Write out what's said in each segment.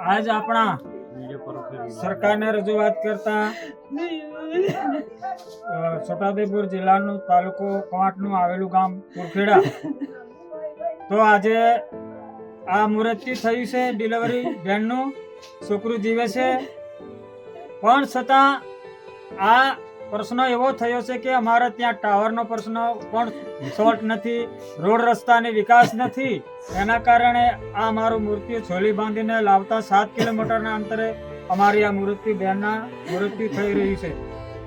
આજ આપણા સરકારને રજૂઆત કરતા છોટાઉદેપુર જિલ્લાનું તાલુકો કવાંટનું આવેલું ગામ કુરખેડા, તો આજે આ મૃત્યુ થયું છે ડિલિવરી બેનનું, છોકરું જીવે છે, પણ છતાં આ પ્રશ્ન એવો થયો છે કે અમારે ત્યાં ટાવરનો પ્રશ્ન પણ સોલ્વ નથી, રોડ રસ્તાની વિકાસ નથી, એના કારણે આ અમારું મૃત્યુ છોલી બાંધીને લાવતા 7 કિલોમીટરના અંતરે અમારી આ મૃત્યુ બેનના મૃત્યુ થઈ રહ્યું છે.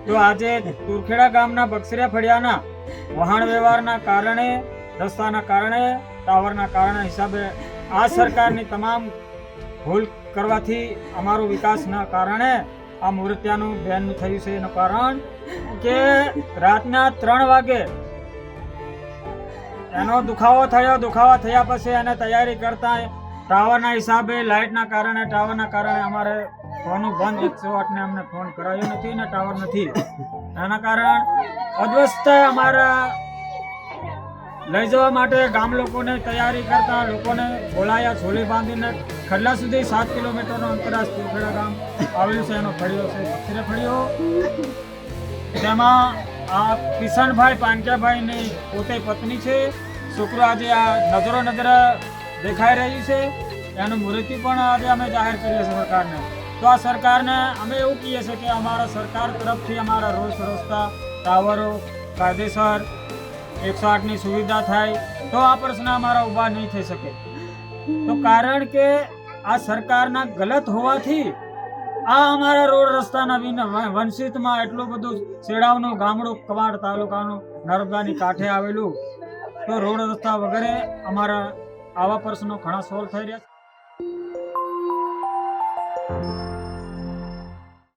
તો આજે કુરખેડા ગામના બક્ષરિયા ફળિયાના વાહન વ્યવહારના કારણે, રસ્તાના કારણે, ટાવરના કારણે હિસાબે આ સરકારની તમામ ભૂલ કરવાથી અમારો વિકાસના કારણે આ મૃત્યુનું બેનનું થયું છે. એનું કારણ કે રાતના 3 વાગે એનો દુખાવો થયા પછી એને તૈયારી કરતા ટાવરના હિસાબે, લાઇટના કારણે અમારે ફોનનું બંધ 108 ને અમને ફોન કરાયો નથી ને ટાવર નથી. એના કારણ અધ્વસ્ત અમારા લઈ જવા માટે ગામ લોકોને તૈયારી કરતા લોકોને બોલાયા, છોલી બાંધીને ખડલા સુધી 7 કિલોમીટરનો અંતરાલ કુરખેડા ગામ આવેલું છે. એનો ફળિયો છે બક્ષરે ફળિયો. તેમાં આ કિશનભાઈ પાનક્યાભાઈની પોતે પત્ની છે, છોકરો આજે આ નજરે દેખાઈ રહ્યું છે, એનું મૃત્યુ પણ આજે અમે જાહેર કરીએ છીએ સરકારને. તો આ સરકારને અમે એવું કહીએ છીએ કે અમારા સરકાર તરફથી અમારા રોડ રસ્તા, ટાવરો કાયદેસર 108ની સુવિધા થાય તો આ પ્રશ્ન અમારા ઊભા નહીં થઈ શકે. તો કારણ કે આ સરકારના ગલત હોવાથી આ અમારા રોડ રસ્તાના વંશિતમાં એટલું બધું શેડાવનું ગામડું કવાંટ તાલુકાનું નર્મદાની કાંઠે આવેલું, તો રોડ રસ્તા વગેરે અમારા આવા પ્રશ્નો ઘણા સોલ્વ થઈ રહ્યા છે.